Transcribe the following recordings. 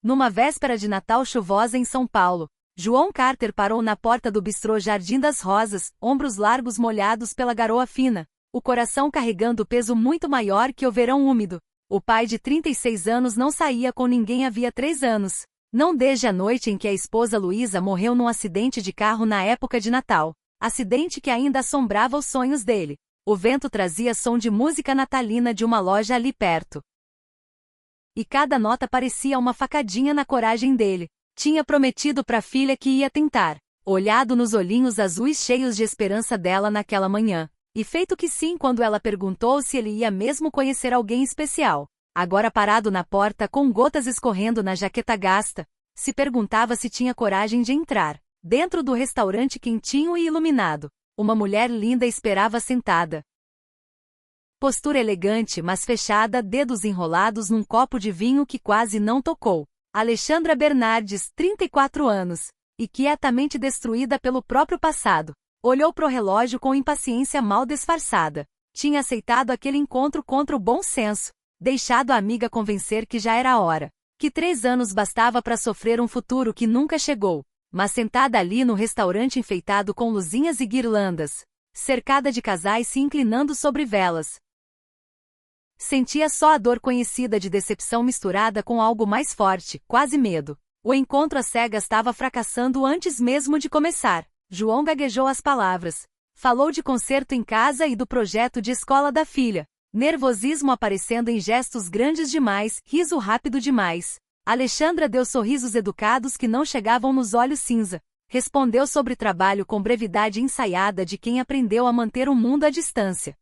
Numa véspera de Natal chuvosa em São Paulo, João Carter parou na porta do bistrô Jardim das Rosas, ombros largos molhados pela garoa fina, o coração carregando peso muito maior que o verão úmido. O pai de 36 anos não saía com ninguém havia 3 anos. Não desde a noite em que a esposa Luísa morreu num acidente de carro na época de Natal. Acidente que ainda assombrava os sonhos dele. O vento trazia som de música natalina de uma loja ali perto. E cada nota parecia uma facadinha na coragem dele. Tinha prometido para a filha que ia tentar, olhado nos olhinhos azuis cheios de esperança dela naquela manhã, e feito que sim quando ela perguntou se ele ia mesmo conhecer alguém especial. Agora parado na porta com gotas escorrendo na jaqueta gasta, se perguntava se tinha coragem de entrar. Dentro do restaurante quentinho e iluminado, uma mulher linda esperava sentada. Postura elegante mas fechada, dedos enrolados num copo de vinho que quase não tocou. Alexandra Bernardes, 34 anos, e quietamente destruída pelo próprio passado, olhou pro relógio com impaciência mal disfarçada. Tinha aceitado aquele encontro contra o bom senso, deixado a amiga convencer que já era hora, que 3 anos bastava para sofrer um futuro que nunca chegou. Mas sentada ali no restaurante enfeitado com luzinhas e guirlandas, cercada de casais se inclinando sobre velas, sentia só a dor conhecida de decepção misturada com algo mais forte, quase medo. O encontro às cegas estava fracassando antes mesmo de começar. João gaguejou as palavras. Falou de concerto em casa e do projeto de escola da filha. Nervosismo aparecendo em gestos grandes demais, riso rápido demais. Alexandra deu sorrisos educados que não chegavam nos olhos cinza. Respondeu sobre trabalho com brevidade ensaiada de quem aprendeu a manter o mundo à distância.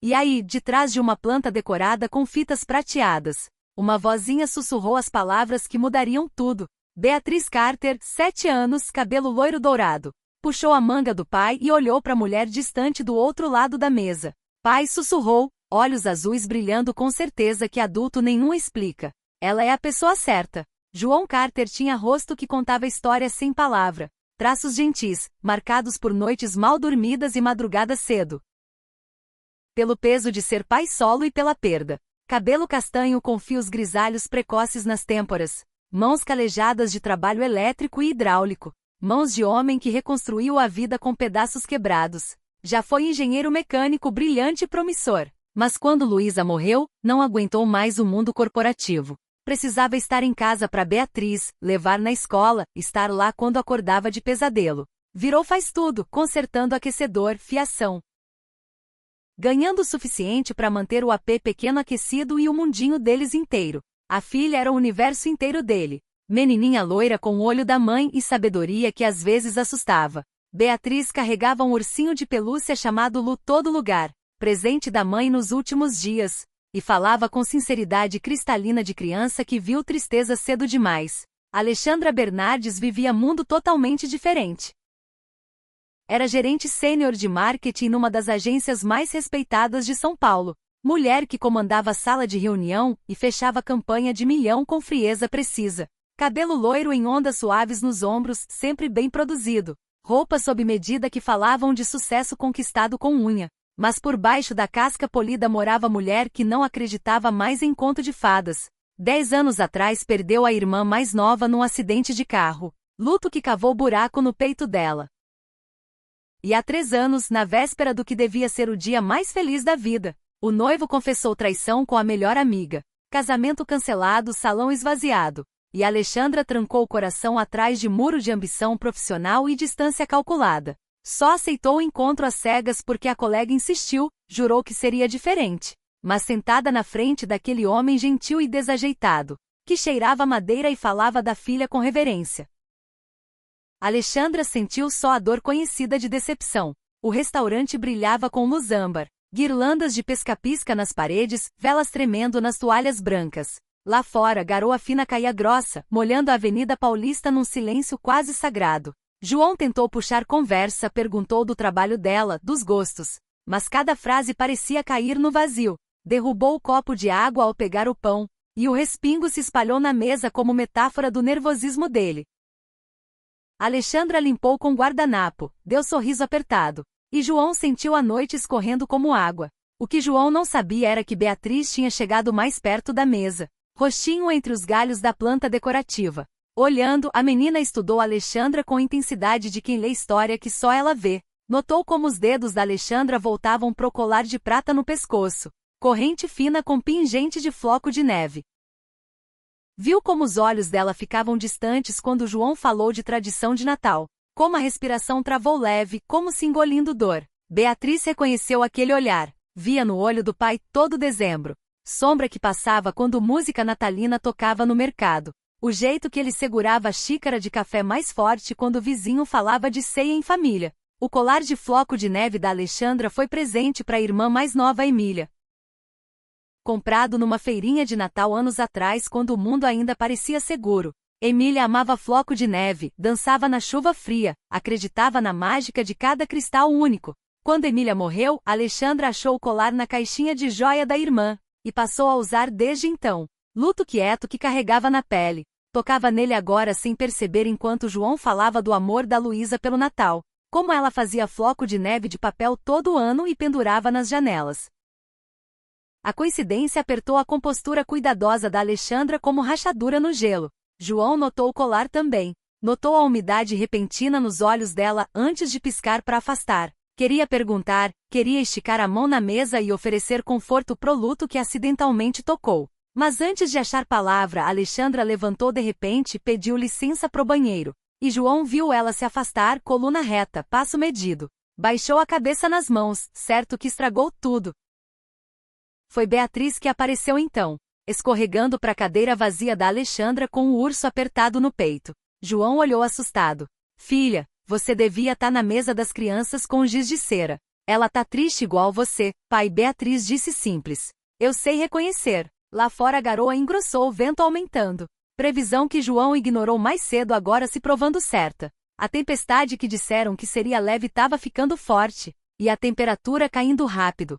E aí, de trás de uma planta decorada com fitas prateadas, uma vozinha sussurrou as palavras que mudariam tudo. Beatriz Carter, 7 anos, cabelo loiro dourado. Puxou a manga do pai e olhou para a mulher distante do outro lado da mesa. Pai sussurrou, olhos azuis brilhando com certeza que adulto nenhum explica. Ela é a pessoa certa. João Carter tinha rosto que contava história sem palavra. Traços gentis, marcados por noites mal dormidas e madrugadas cedo. Pelo peso de ser pai solo e pela perda. Cabelo castanho com fios grisalhos precoces nas têmporas. Mãos calejadas de trabalho elétrico e hidráulico. Mãos de homem que reconstruiu a vida com pedaços quebrados. Já foi engenheiro mecânico brilhante e promissor. Mas quando Luísa morreu, não aguentou mais o mundo corporativo. Precisava estar em casa para Beatriz, levar na escola, estar lá quando acordava de pesadelo. Virou faz tudo, consertando aquecedor, fiação. Ganhando o suficiente para manter o AP pequeno aquecido e o mundinho deles inteiro. A filha era o universo inteiro dele. Menininha loira com o olho da mãe e sabedoria que às vezes assustava. Beatriz carregava um ursinho de pelúcia chamado Lu todo lugar, presente da mãe nos últimos dias, e falava com sinceridade cristalina de criança que viu tristeza cedo demais. Alexandra Bernardes vivia mundo totalmente diferente. Era gerente sênior de marketing numa das agências mais respeitadas de São Paulo. Mulher que comandava a sala de reunião e fechava campanha de milhão com frieza precisa. Cabelo loiro em ondas suaves nos ombros, sempre bem produzido. Roupas sob medida que falavam de sucesso conquistado com unha. Mas por baixo da casca polida morava mulher que não acreditava mais em conto de fadas. 10 anos atrás perdeu a irmã mais nova num acidente de carro. Luto que cavou buraco no peito dela. E há 3 anos, na véspera do que devia ser o dia mais feliz da vida, o noivo confessou traição com a melhor amiga. Casamento cancelado, salão esvaziado. E Alexandra trancou o coração atrás de muro de ambição profissional e distância calculada. Só aceitou o encontro às cegas porque a colega insistiu, jurou que seria diferente. Mas sentada na frente daquele homem gentil e desajeitado, que cheirava madeira e falava da filha com reverência. Alexandra sentiu só a dor conhecida de decepção. O restaurante brilhava com luz âmbar, guirlandas de pesca-pisca nas paredes, velas tremendo nas toalhas brancas. Lá fora, garoa fina caía grossa, molhando a Avenida Paulista num silêncio quase sagrado. João tentou puxar conversa, perguntou do trabalho dela, dos gostos. Mas cada frase parecia cair no vazio. Derrubou o copo de água ao pegar o pão, e o respingo se espalhou na mesa como metáfora do nervosismo dele. Alexandra limpou com guardanapo, deu sorriso apertado. E João sentiu a noite escorrendo como água. O que João não sabia era que Beatriz tinha chegado mais perto da mesa. rostinho entre os galhos da planta decorativa. Olhando, a menina estudou Alexandra com intensidade de quem lê história que só ela vê. Notou como os dedos da Alexandra voltavam pro colar de prata no pescoço. Corrente fina com pingente de floco de neve. Viu como os olhos dela ficavam distantes quando João falou de tradição de Natal. Como a respiração travou leve, como se engolindo dor. Beatriz reconheceu aquele olhar. Via no olho do pai todo dezembro. Sombra que passava quando música natalina tocava no mercado. O jeito que ele segurava a xícara de café mais forte quando o vizinho falava de ceia em família. O colar de floco de neve da Alexandra foi presente para a irmã mais nova Emília. Comprado numa feirinha de Natal anos atrás quando o mundo ainda parecia seguro. Emília amava floco de neve, dançava na chuva fria, acreditava na mágica de cada cristal único. Quando Emília morreu, Alexandra achou o colar na caixinha de joia da irmã, e passou a usar desde então. Luto quieto que carregava na pele. Tocava nele agora sem perceber enquanto João falava do amor da Luísa pelo Natal. Como ela fazia floco de neve de papel todo ano e pendurava nas janelas. A coincidência apertou a compostura cuidadosa da Alexandra como rachadura no gelo. João notou o colar também. Notou a umidade repentina nos olhos dela antes de piscar para afastar. Queria perguntar, queria esticar a mão na mesa e oferecer conforto pro luto que acidentalmente tocou. Mas antes de achar palavra, Alexandra levantou de repente e pediu licença pro banheiro. E João viu ela se afastar, coluna reta, passo medido. Baixou a cabeça nas mãos, certo que estragou tudo. Foi Beatriz que apareceu então, escorregando para a cadeira vazia da Alexandra com o urso apertado no peito. João olhou assustado. Filha, você devia estar na mesa das crianças com giz de cera. Ela tá triste igual você, pai. Beatriz disse simples. Eu sei reconhecer. Lá fora a garoa engrossou, o vento aumentando. Previsão que João ignorou mais cedo agora se provando certa. A tempestade que disseram que seria leve estava ficando forte, e a temperatura caindo rápido.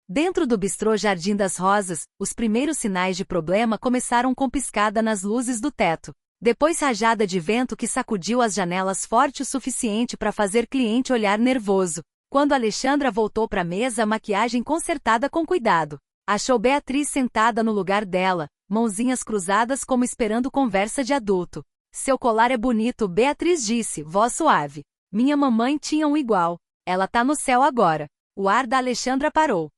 Dentro do bistrô Jardim das Rosas, os primeiros sinais de problema começaram com piscada nas luzes do teto. Depois rajada de vento que sacudiu as janelas forte o suficiente para fazer cliente olhar nervoso. Quando Alexandra voltou para a mesa, a maquiagem consertada com cuidado. Achou Beatriz sentada no lugar dela, mãozinhas cruzadas como esperando conversa de adulto. Seu colar é bonito, Beatriz disse, voz suave. Minha mamãe tinha um igual. Ela tá no céu agora. O ar da Alexandra parou.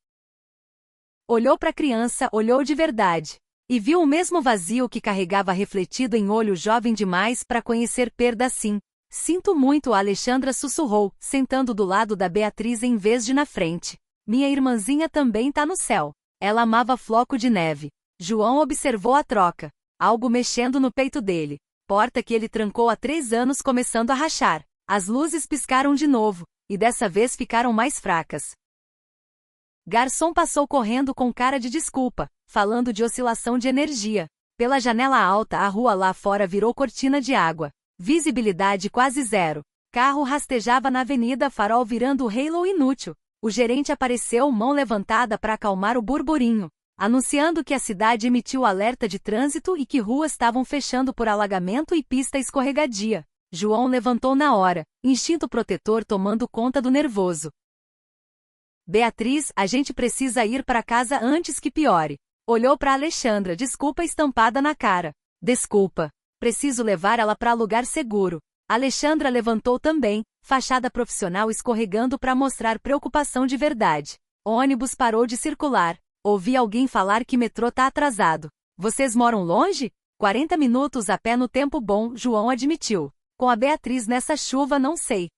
Olhou para a criança, olhou de verdade. E viu o mesmo vazio que carregava refletido em olho jovem demais para conhecer perda assim. Sinto muito, a Alexandra sussurrou, sentando do lado da Beatriz em vez de na frente. Minha irmãzinha também tá no céu. Ela amava floco de neve. João observou a troca. Algo mexendo no peito dele. Porta que ele trancou há 3 anos começando a rachar. As luzes piscaram de novo, e dessa vez ficaram mais fracas. Garçom passou correndo com cara de desculpa, falando de oscilação de energia. Pela janela alta a rua lá fora virou cortina de água. Visibilidade quase zero. Carro rastejava na avenida, farol virando o halo inútil. O gerente apareceu, mão levantada para acalmar o burburinho, anunciando que a cidade emitiu alerta de trânsito e que ruas estavam fechando por alagamento e pista escorregadia. João levantou na hora, instinto protetor tomando conta do nervoso. Beatriz, a gente precisa ir para casa antes que piore. Olhou para Alexandra, desculpa estampada na cara. Desculpa. Preciso levar ela para lugar seguro. Alexandra levantou também, fachada profissional escorregando para mostrar preocupação de verdade. O ônibus parou de circular. Ouvi alguém falar que metrô tá atrasado. Vocês moram longe? 40 minutos a pé no tempo bom, João admitiu. Com a Beatriz nessa chuva não sei.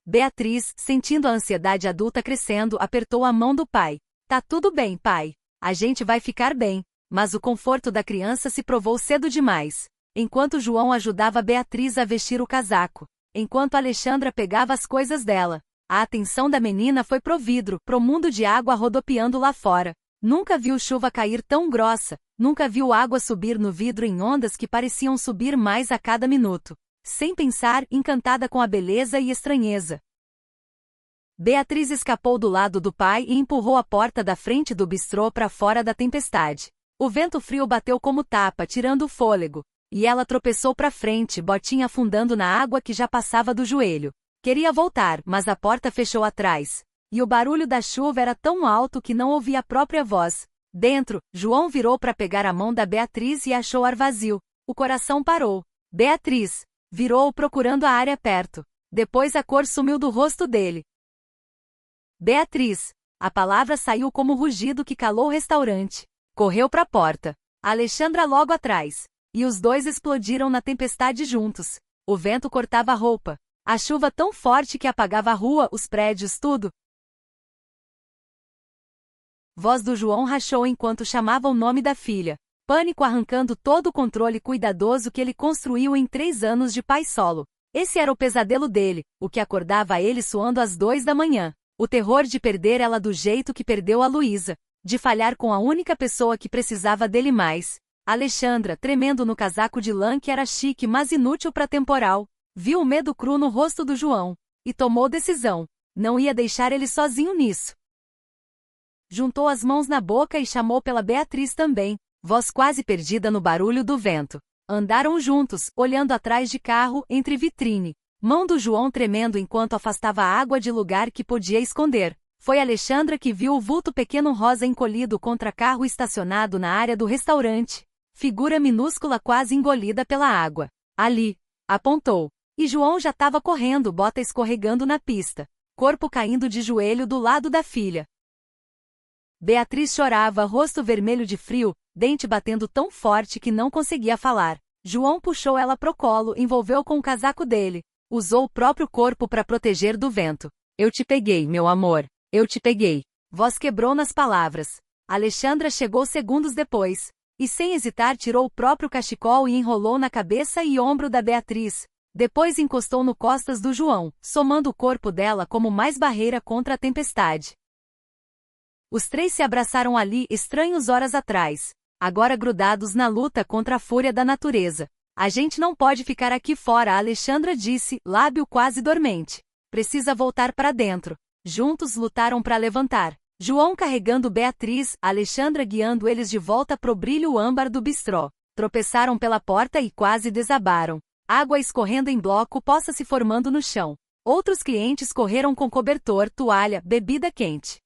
Beatriz, sentindo a ansiedade adulta crescendo, apertou a mão do pai. Tá tudo bem, pai. A gente vai ficar bem. Mas o conforto da criança se provou cedo demais. Enquanto João ajudava Beatriz a vestir o casaco. Enquanto Alexandra pegava as coisas dela. A atenção da menina foi pro vidro, pro mundo de água rodopiando lá fora. Nunca viu chuva cair tão grossa. Nunca viu água subir no vidro em ondas que pareciam subir mais a cada minuto. Sem pensar, encantada com a beleza e estranheza. Beatriz escapou do lado do pai e empurrou a porta da frente do bistrô para fora da tempestade. O vento frio bateu como tapa, tirando o fôlego. E ela tropeçou para frente, botinha afundando na água que já passava do joelho. Queria voltar, mas a porta fechou atrás. E o barulho da chuva era tão alto que não ouvia a própria voz. Dentro, João virou para pegar a mão da Beatriz e achou o ar vazio. O coração parou. Beatriz! Virou procurando a área perto. Depois a cor sumiu do rosto dele. Beatriz! A palavra saiu como rugido que calou o restaurante. Correu para a porta. Alexandra logo atrás. E os dois explodiram na tempestade juntos. O vento cortava a roupa. A chuva tão forte que apagava a rua, os prédios, tudo. Voz do João rachou enquanto chamava o nome da filha. Pânico arrancando todo o controle cuidadoso que ele construiu em 3 anos de pai solo. Esse era o pesadelo dele, o que acordava ele suando às 2 da manhã. O terror de perder ela do jeito que perdeu a Luísa. De falhar com a única pessoa que precisava dele mais. Alexandra, tremendo no casaco de lã que era chique mas inútil para temporal, viu o medo cru no rosto do João. E tomou decisão. Não ia deixar ele sozinho nisso. Juntou as mãos na boca e chamou pela Beatriz também, voz quase perdida no barulho do vento. Andaram juntos, olhando atrás de carro, entre vitrine. Mão do João tremendo enquanto afastava a água de lugar que podia esconder. Foi Alexandra que viu o vulto pequeno rosa encolhido contra carro estacionado na área do restaurante. Figura minúscula quase engolida pela água. Ali. Apontou. E João já estava correndo, bota escorregando na pista. Corpo caindo de joelho do lado da filha. Beatriz chorava, rosto vermelho de frio, dente batendo tão forte que não conseguia falar. João puxou ela pro colo, envolveu com o casaco dele. Usou o próprio corpo para proteger do vento. Eu te peguei, meu amor. Eu te peguei. Voz quebrou nas palavras. Alexandra chegou segundos depois. E sem hesitar tirou o próprio cachecol e enrolou na cabeça e ombro da Beatriz. Depois encostou no costas do João, somando o corpo dela como mais barreira contra a tempestade. Os 3 se abraçaram ali, estranhos horas atrás. Agora grudados na luta contra a fúria da natureza. A gente não pode ficar aqui fora, Alexandra disse, lábio quase dormente. Precisa voltar para dentro. Juntos lutaram para levantar. João carregando Beatriz, Alexandra guiando eles de volta pro brilho âmbar do bistrô. Tropeçaram pela porta e quase desabaram. Água escorrendo em bloco, poça se formando no chão. Outros clientes correram com cobertor, toalha, bebida quente.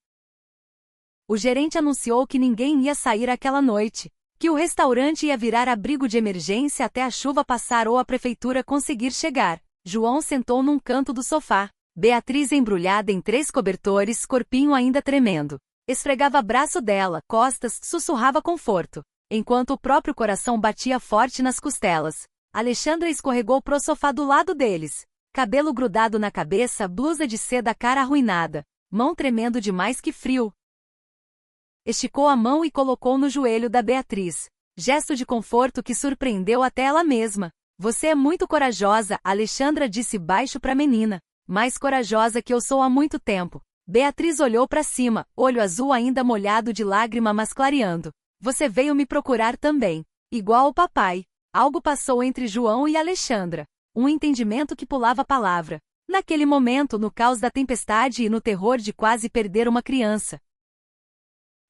O gerente anunciou que ninguém ia sair aquela noite, que o restaurante ia virar abrigo de emergência até a chuva passar ou a prefeitura conseguir chegar. João sentou num canto do sofá. Beatriz embrulhada em 3 cobertores, corpinho ainda tremendo. Esfregava braço dela, costas, sussurrava conforto, enquanto o próprio coração batia forte nas costelas. Alexandra escorregou pro sofá do lado deles. Cabelo grudado na cabeça, blusa de seda, cara arruinada. Mão tremendo demais que frio. Esticou a mão e colocou no joelho da Beatriz. Gesto de conforto que surpreendeu até ela mesma. Você é muito corajosa, Alexandra disse baixo pra menina. Mais corajosa que eu sou há muito tempo. Beatriz olhou pra cima, olho azul ainda molhado de lágrima mas clareando. Você veio me procurar também. Igual o papai. Algo passou entre João e Alexandra. Um entendimento que pulava a palavra. Naquele momento, no caos da tempestade e no terror de quase perder uma criança.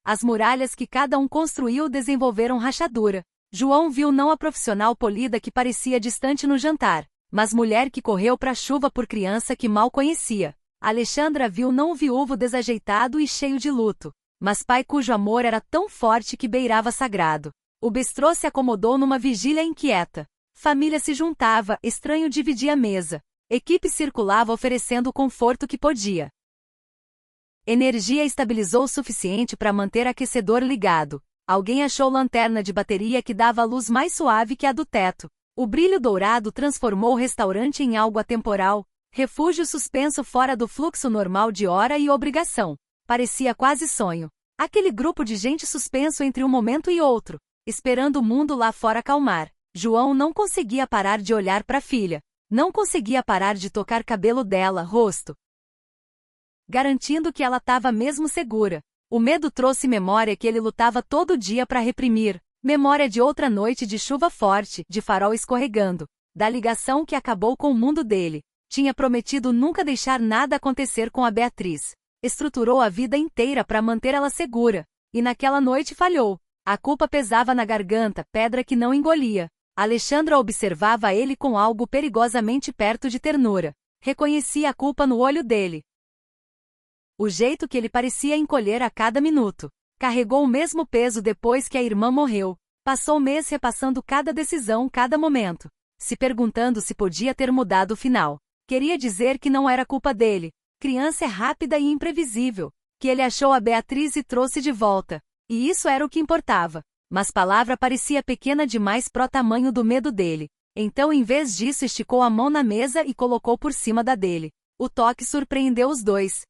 As muralhas que cada um construiu desenvolveram rachadura. João viu não a profissional polida que parecia distante no jantar, mas mulher que correu pra chuva por criança que mal conhecia. Alexandra viu não o viúvo desajeitado e cheio de luto, mas pai cujo amor era tão forte que beirava sagrado. O bistrô se acomodou numa vigília inquieta. Família se juntava, estranho dividia a mesa. Equipe circulava oferecendo o conforto que podia. Energia estabilizou o suficiente para manter aquecedor ligado. Alguém achou lanterna de bateria que dava luz mais suave que a do teto. O brilho dourado transformou o restaurante em algo atemporal, refúgio suspenso fora do fluxo normal de hora e obrigação. Parecia quase sonho. Aquele grupo de gente suspenso entre um momento e outro, esperando o mundo lá fora acalmar. João não conseguia parar de olhar para a filha. Não conseguia parar de tocar cabelo dela, rosto. Garantindo que ela estava mesmo segura. O medo trouxe memória que ele lutava todo dia para reprimir. Memória de outra noite de chuva forte, de farol escorregando. Da ligação que acabou com o mundo dele. Tinha prometido nunca deixar nada acontecer com a Beatriz. Estruturou a vida inteira para manter ela segura. E naquela noite falhou. A culpa pesava na garganta, pedra que não engolia. Alexandra observava ele com algo perigosamente perto de ternura. Reconhecia a culpa no olho dele. O jeito que ele parecia encolher a cada minuto. Carregou o mesmo peso depois que a irmã morreu. Passou o mês repassando cada decisão, cada momento. Se perguntando se podia ter mudado o final. Queria dizer que não era culpa dele. Criança é rápida e imprevisível. Que ele achou a Beatriz e trouxe de volta. E isso era o que importava. Mas a palavra parecia pequena demais pro tamanho do medo dele. Então, em vez disso, esticou a mão na mesa e colocou por cima da dele. O toque surpreendeu os dois.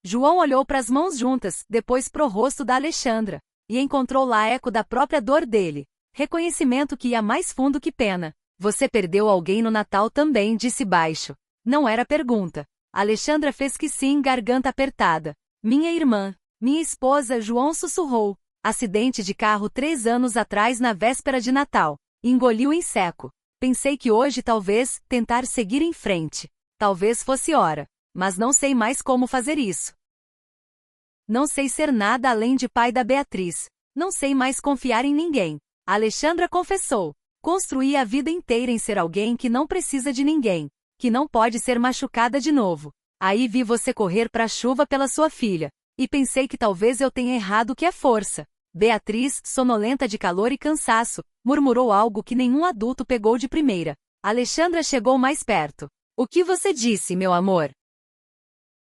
João olhou para as mãos juntas, depois pro rosto da Alexandra. E encontrou lá eco da própria dor dele. Reconhecimento que ia mais fundo que pena. Você perdeu alguém no Natal também, disse baixo. Não era pergunta. Alexandra fez que sim, garganta apertada. Minha irmã. Minha esposa, João sussurrou. Acidente de carro 3 anos atrás na véspera de Natal. Engoliu em seco. Pensei que hoje talvez, tentar seguir em frente. Talvez fosse hora. Mas não sei mais como fazer isso. Não sei ser nada além de pai da Beatriz. Não sei mais confiar em ninguém. Alexandra confessou. Construí a vida inteira em ser alguém que não precisa de ninguém. Que não pode ser machucada de novo. Aí vi você correr para a chuva pela sua filha. E pensei que talvez eu tenha errado o que é força. Beatriz, sonolenta de calor e cansaço, murmurou algo que nenhum adulto pegou de primeira. Alexandra chegou mais perto. O que você disse, meu amor?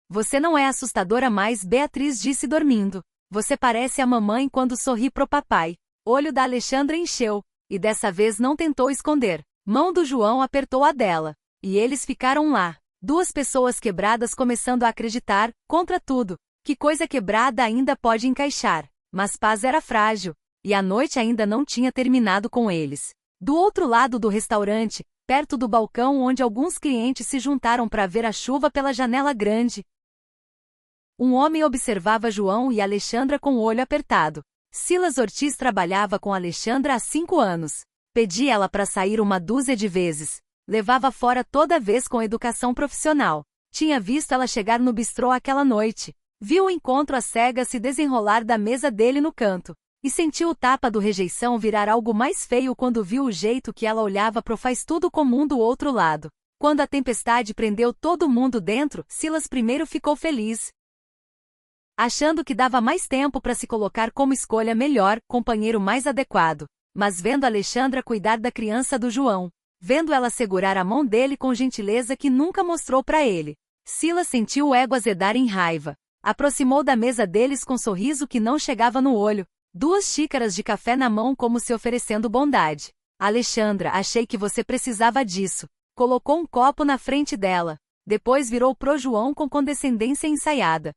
Você não é assustadora mais, Beatriz disse dormindo. Você parece a mamãe quando sorri pro papai. Olho da Alexandra encheu, e dessa vez não tentou esconder. Mão do João apertou a dela. E eles ficaram lá. Duas pessoas quebradas começando a acreditar, contra tudo, que coisa quebrada ainda pode encaixar. Mas paz era frágil, e a noite ainda não tinha terminado com eles. Do outro lado do restaurante, perto do balcão onde alguns clientes se juntaram para ver a chuva pela janela grande, um homem observava João e Alexandra com o olho apertado. Silas Ortiz trabalhava com Alexandra há 5 anos. Pedia ela para sair uma dúzia de vezes. Levava fora toda vez com educação profissional. Tinha visto ela chegar no bistrô aquela noite. Viu o encontro às cegas se desenrolar da mesa dele no canto. E sentiu o tapa do rejeição virar algo mais feio quando viu o jeito que ela olhava pro faz tudo comum do outro lado. Quando a tempestade prendeu todo mundo dentro, Silas primeiro ficou feliz, achando que dava mais tempo para se colocar como escolha melhor, companheiro mais adequado. Mas vendo Alexandra cuidar da criança do João, vendo ela segurar a mão dele com gentileza que nunca mostrou para ele, Silas sentiu o ego azedar em raiva. Aproximou da mesa deles com um sorriso que não chegava no olho, 2 xícaras de café na mão como se oferecendo bondade. Alexandra, achei que você precisava disso. Colocou um copo na frente dela. Depois virou pro João com condescendência ensaiada.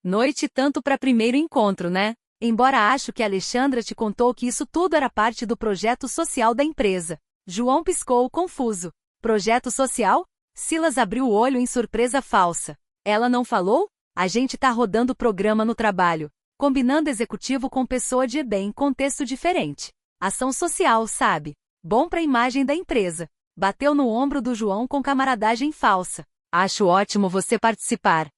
Noite tanto para primeiro encontro, né? Embora acho que Alexandra te contou que isso tudo era parte do projeto social da empresa. João piscou, confuso. Projeto social? Silas abriu o olho em surpresa falsa. Ela não falou? A gente tá rodando programa no trabalho. Combinando executivo com pessoa de bem, contexto diferente. Ação social, sabe? Bom pra imagem da empresa. Bateu no ombro do João com camaradagem falsa. Acho ótimo você participar.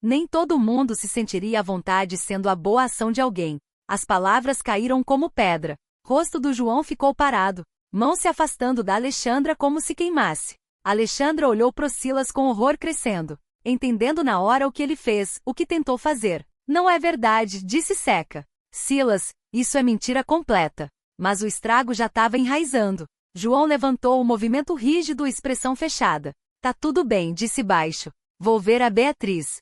Nem todo mundo se sentiria à vontade sendo a boa ação de alguém. As palavras caíram como pedra. Rosto do João ficou parado. Mão se afastando da Alexandra como se queimasse. Alexandra olhou pro Silas com horror crescendo. Entendendo na hora o que ele fez, o que tentou fazer. Não é verdade, disse seca. Silas, isso é mentira completa. Mas o estrago já estava enraizando. João levantou o movimento rígido e expressão fechada. Tá tudo bem, disse baixo. Vou ver a Beatriz.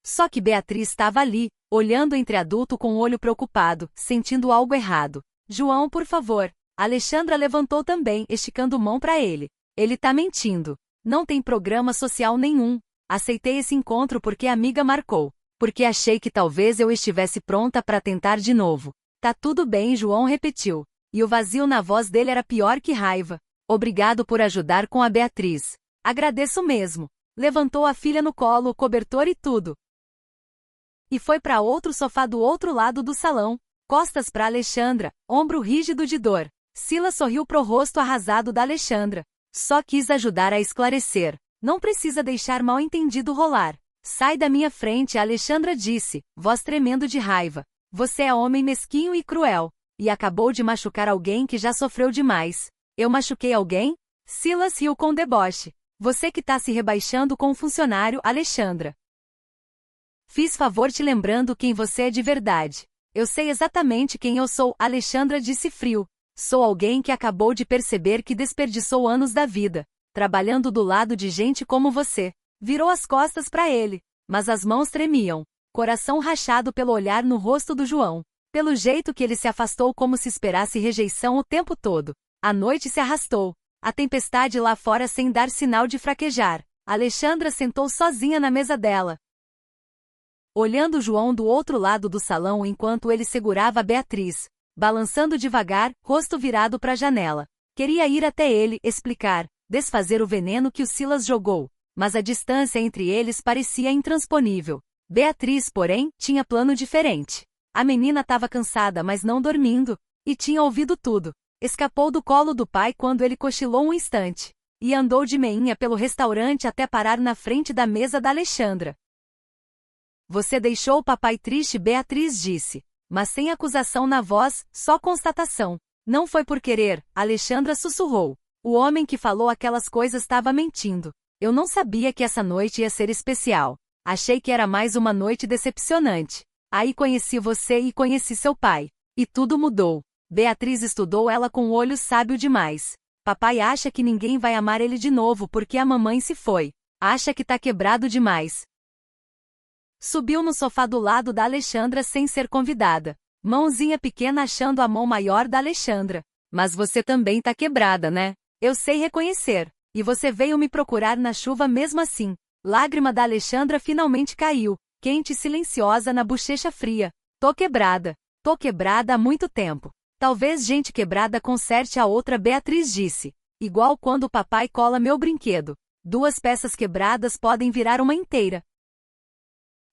Só que Beatriz estava ali, olhando entre adulto com o olho preocupado, sentindo algo errado. João, por favor. Alexandra levantou também, esticando mão para ele. Ele tá mentindo. Não tem programa social nenhum. Aceitei esse encontro porque a amiga marcou. Porque achei que talvez eu estivesse pronta para tentar de novo. Tá tudo bem, João repetiu. E o vazio na voz dele era pior que raiva. Obrigado por ajudar com a Beatriz. Agradeço mesmo. Levantou a filha no colo, o cobertor e tudo. E foi para outro sofá do outro lado do salão, costas para Alexandra, ombro rígido de dor. Silas sorriu pro rosto arrasado da Alexandra. Só quis ajudar a esclarecer. Não precisa deixar mal entendido rolar. Sai da minha frente, Alexandra disse, voz tremendo de raiva. Você é homem mesquinho e cruel. E acabou de machucar alguém que já sofreu demais. Eu machuquei alguém? Silas riu com deboche. Você que tá se rebaixando com um funcionário, Alexandra. Fiz favor te lembrando quem você é de verdade. Eu sei exatamente quem eu sou, Alexandra disse frio. Sou alguém que acabou de perceber que desperdiçou anos da vida, trabalhando do lado de gente como você. Virou as costas para ele, mas as mãos tremiam, coração rachado pelo olhar no rosto do João. Pelo jeito que ele se afastou como se esperasse rejeição o tempo todo. A noite se arrastou. A tempestade lá fora sem dar sinal de fraquejar. Alexandra sentou sozinha na mesa dela, olhando João do outro lado do salão enquanto ele segurava Beatriz, balançando devagar, rosto virado para a janela. Queria ir até ele, explicar, desfazer o veneno que o Silas jogou, mas a distância entre eles parecia intransponível. Beatriz, porém, tinha plano diferente. A menina estava cansada, mas não dormindo, e tinha ouvido tudo. Escapou do colo do pai quando ele cochilou um instante, e andou de meinha pelo restaurante até parar na frente da mesa da Alexandra. Você deixou o papai triste, Beatriz disse, mas sem acusação na voz, só constatação. Não foi por querer, Alexandra sussurrou. O homem que falou aquelas coisas estava mentindo. Eu não sabia que essa noite ia ser especial. Achei que era mais uma noite decepcionante. Aí conheci você e conheci seu pai. E tudo mudou. Beatriz estudou ela com o olho sábio demais. Papai acha que ninguém vai amar ele de novo porque a mamãe se foi. Acha que tá quebrado demais. Subiu no sofá do lado da Alexandra sem ser convidada. Mãozinha pequena achando a mão maior da Alexandra. Mas você também tá quebrada, né? Eu sei reconhecer. E você veio me procurar na chuva mesmo assim. Lágrima da Alexandra finalmente caiu, quente e silenciosa na bochecha fria. Tô quebrada há muito tempo. Talvez gente quebrada conserte a outra, Beatriz disse. Igual quando o papai cola meu brinquedo. 2 peças quebradas podem virar uma inteira.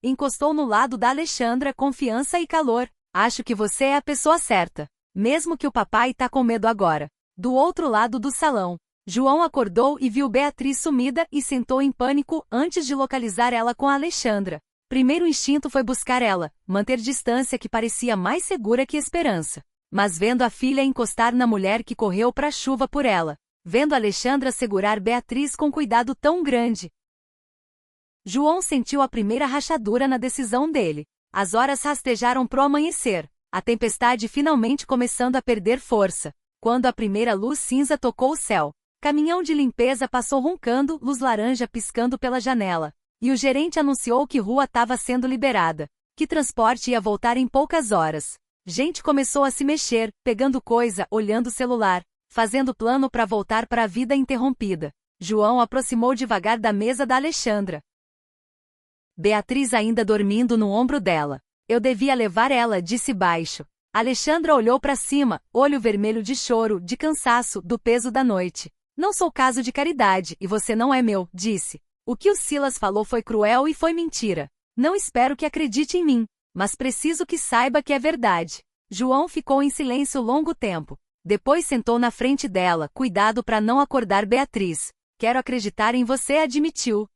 Encostou no lado da Alexandra, confiança e calor. Acho que você é a pessoa certa. Mesmo que o papai tá com medo agora. Do outro lado do salão, João acordou e viu Beatriz sumida e sentou em pânico antes de localizar ela com a Alexandra. Primeiro instinto foi buscar ela, manter distância que parecia mais segura que esperança. Mas vendo a filha encostar na mulher que correu pra chuva por ela, vendo Alexandra segurar Beatriz com cuidado tão grande, João sentiu a primeira rachadura na decisão dele. As horas rastejaram pro amanhecer, a tempestade finalmente começando a perder força. Quando a primeira luz cinza tocou o céu, caminhão de limpeza passou roncando, luz laranja piscando pela janela. E o gerente anunciou que rua estava sendo liberada, que transporte ia voltar em poucas horas. Gente começou a se mexer, pegando coisa, olhando o celular, fazendo plano para voltar para a vida interrompida. João aproximou devagar da mesa da Alexandra. Beatriz ainda dormindo no ombro dela. Eu devia levar ela, disse baixo. Alexandra olhou para cima, olho vermelho de choro, de cansaço, do peso da noite. Não sou caso de caridade, e você não é meu, disse. O que o Silas falou foi cruel e foi mentira. Não espero que acredite em mim, mas preciso que saiba que é verdade. João ficou em silêncio longo tempo. Depois sentou na frente dela, cuidado para não acordar Beatriz. Quero acreditar em você, admitiu.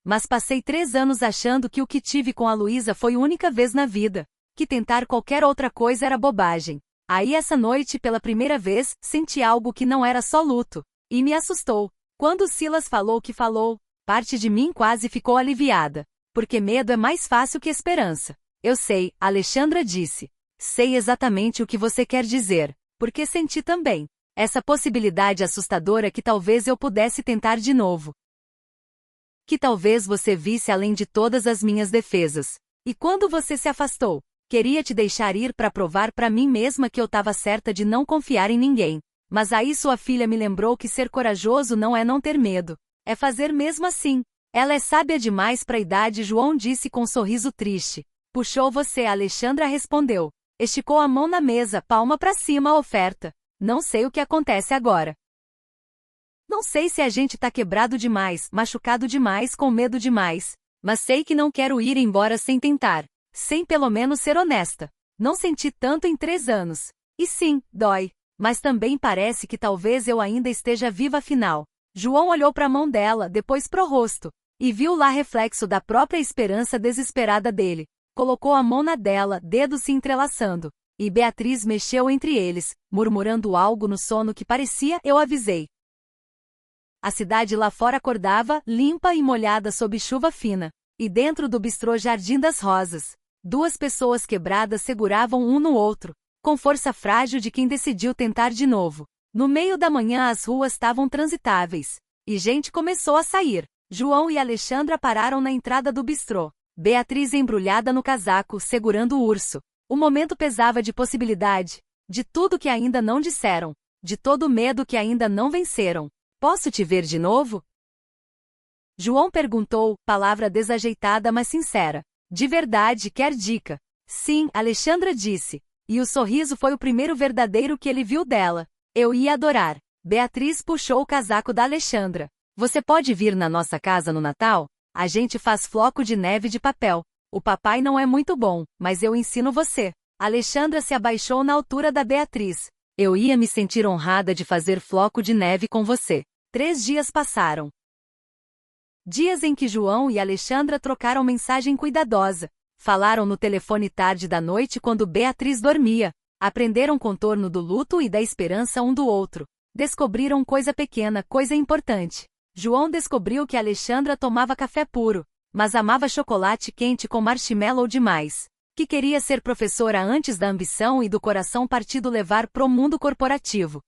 Mas passei 3 anos achando que o que tive com a Luísa foi única vez na vida. Que tentar qualquer outra coisa era bobagem. Aí essa noite, pela primeira vez, senti algo que não era só luto. E me assustou. Quando o Silas falou o que falou, parte de mim quase ficou aliviada. Porque medo é mais fácil que esperança. Eu sei, Alexandra disse. Sei exatamente o que você quer dizer. Porque senti também. Essa possibilidade assustadora que talvez eu pudesse tentar de novo. Que talvez você visse além de todas as minhas defesas. E quando você se afastou, queria te deixar ir para provar para mim mesma que eu estava certa de não confiar em ninguém. Mas aí sua filha me lembrou que ser corajoso não é não ter medo. É fazer mesmo assim. Ela é sábia demais para a idade, João disse com um sorriso triste. Puxou você, Alexandra respondeu. Esticou a mão na mesa, palma para cima a oferta. Não sei o que acontece agora. Não sei se a gente tá quebrado demais, machucado demais, com medo demais. Mas sei que não quero ir embora sem tentar. Sem pelo menos ser honesta. Não senti tanto em 3 anos. E sim, dói. Mas também parece que talvez eu ainda esteja viva afinal. João olhou para a mão dela, depois pro rosto. E viu lá reflexo da própria esperança desesperada dele. Colocou a mão na dela, dedos se entrelaçando. E Beatriz mexeu entre eles, murmurando algo no sono que parecia, eu avisei. A cidade lá fora acordava, limpa e molhada sob chuva fina. E dentro do bistrô Jardim das Rosas, duas pessoas quebradas seguravam um no outro, com força frágil de quem decidiu tentar de novo. No meio da manhã as ruas estavam transitáveis, e gente começou a sair. João e Alexandra pararam na entrada do bistrô. Beatriz embrulhada no casaco, segurando o urso. O momento pesava de possibilidade, de tudo que ainda não disseram, de todo o medo que ainda não venceram. Posso te ver de novo? João perguntou, palavra desajeitada mas sincera. De verdade, quer dica? Sim, Alexandra disse. E o sorriso foi o primeiro verdadeiro que ele viu dela. Eu ia adorar. Beatriz puxou o casaco da Alexandra. Você pode vir na nossa casa no Natal? A gente faz floco de neve de papel. O papai não é muito bom, mas eu ensino você. Alexandra se abaixou na altura da Beatriz. Eu ia me sentir honrada de fazer floco de neve com você. 3 dias passaram. Dias em que João e Alexandra trocaram mensagem cuidadosa. Falaram no telefone tarde da noite quando Beatriz dormia. Aprenderam contorno do luto e da esperança um do outro. Descobriram coisa pequena, coisa importante. João descobriu que Alexandra tomava café puro, mas amava chocolate quente com marshmallow demais. Que queria ser professora antes da ambição e do coração partido levar pro mundo corporativo.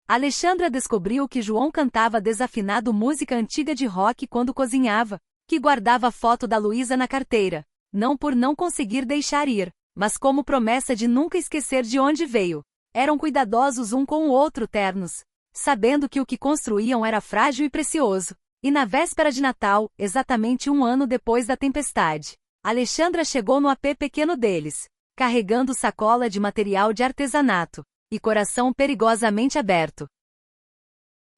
Alexandra descobriu que João cantava desafinado música antiga de rock quando cozinhava, que guardava foto da Luísa na carteira, não por não conseguir deixar ir, mas como promessa de nunca esquecer de onde veio. Eram cuidadosos um com o outro, ternos, sabendo que o que construíam era frágil e precioso. E na véspera de Natal, exatamente 1 ano depois da tempestade, Alexandra chegou no apê pequeno deles, carregando sacola de material de artesanato, e coração perigosamente aberto.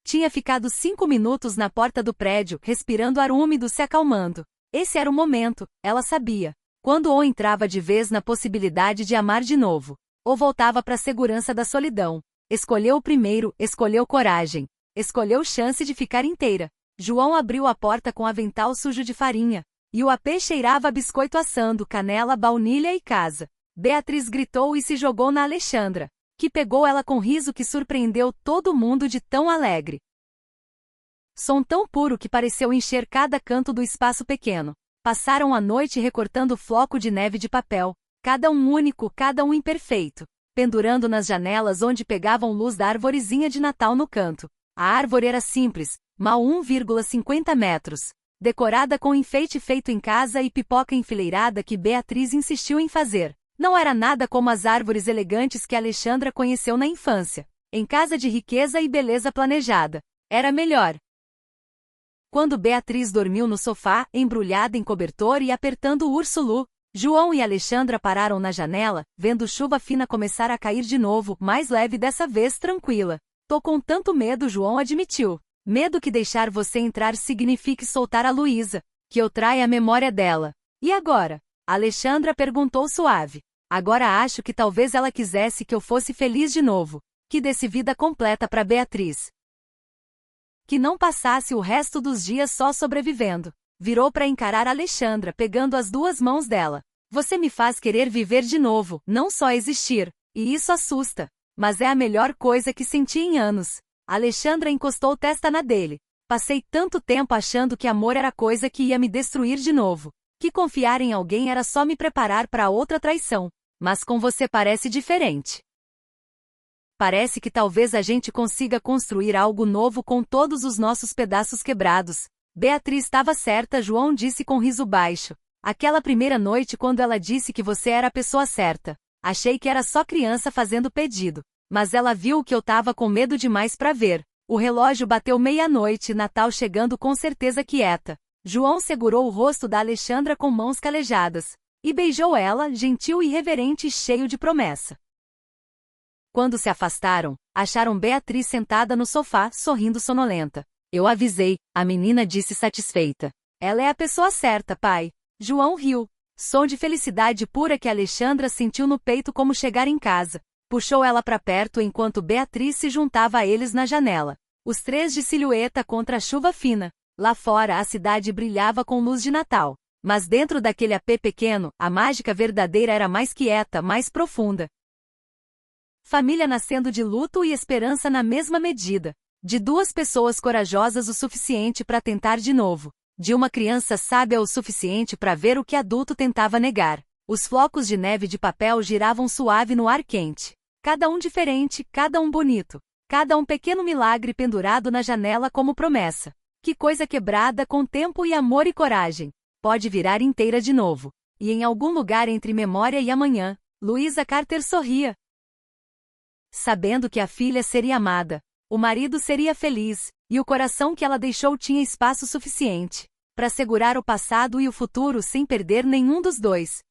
Tinha ficado 5 minutos na porta do prédio, respirando ar úmido, se acalmando. Esse era o momento, ela sabia, quando ou entrava de vez na possibilidade de amar de novo, ou voltava para a segurança da solidão. Escolheu o primeiro, escolheu coragem, escolheu chance de ficar inteira. João abriu a porta com avental sujo de farinha, e o apê cheirava a biscoito assando, canela, baunilha e casa. Beatriz gritou e se jogou na Alexandra, que pegou ela com riso que surpreendeu todo mundo de tão alegre. Som tão puro que pareceu encher cada canto do espaço pequeno. Passaram a noite recortando floco de neve de papel, cada um único, cada um imperfeito, pendurando nas janelas onde pegavam luz da arvorezinha de Natal no canto. A árvore era simples, mal 1,50 metros, decorada com enfeite feito em casa e pipoca enfileirada que Beatriz insistiu em fazer. Não era nada como as árvores elegantes que Alexandra conheceu na infância, em casa de riqueza e beleza planejada. Era melhor. Quando Beatriz dormiu no sofá, embrulhada em cobertor e apertando o urso Lu, João e Alexandra pararam na janela, vendo chuva fina começar a cair de novo, mais leve dessa vez, tranquila. Tô com tanto medo, João admitiu. Medo que deixar você entrar signifique soltar a Luísa, que eu traia a memória dela. E agora? Alexandra perguntou suave. Agora acho que talvez ela quisesse que eu fosse feliz de novo, que desse vida completa para Beatriz. Que não passasse o resto dos dias só sobrevivendo. Virou para encarar Alexandra, pegando as 2 mãos dela. Você me faz querer viver de novo, não só existir. E isso assusta. Mas é a melhor coisa que senti em anos. Alexandra encostou testa na dele. Passei tanto tempo achando que amor era coisa que ia me destruir de novo. Que confiar em alguém era só me preparar para outra traição. Mas com você parece diferente. Parece que talvez a gente consiga construir algo novo com todos os nossos pedaços quebrados. Beatriz estava certa, João disse com riso baixo. Aquela primeira noite quando ela disse que você era a pessoa certa. Achei que era só criança fazendo pedido. Mas ela viu que eu tava com medo demais para ver. O relógio bateu 00:30, Natal chegando com certeza quieta. João segurou o rosto da Alexandra com mãos calejadas. E beijou ela, gentil e reverente e cheio de promessa. Quando se afastaram, acharam Beatriz sentada no sofá, sorrindo sonolenta. Eu avisei, a menina disse satisfeita. Ela é a pessoa certa, pai. João riu. Som de felicidade pura que Alexandra sentiu no peito como chegar em casa. Puxou ela para perto enquanto Beatriz se juntava a eles na janela. Os 3 de silhueta contra a chuva fina. Lá fora a cidade brilhava com luz de Natal. Mas dentro daquele apê pequeno, a mágica verdadeira era mais quieta, mais profunda. Família nascendo de luto e esperança na mesma medida. De 2 pessoas corajosas o suficiente para tentar de novo. De uma criança sábia o suficiente para ver o que adulto tentava negar. Os flocos de neve de papel giravam suave no ar quente. Cada um diferente, cada um bonito. Cada um pequeno milagre pendurado na janela como promessa. Que coisa quebrada com tempo e amor e coragem. Pode virar inteira de novo. E em algum lugar entre memória e amanhã, Louisa Carter sorria. Sabendo que a filha seria amada, o marido seria feliz, e o coração que ela deixou tinha espaço suficiente para segurar o passado e o futuro sem perder nenhum dos dois.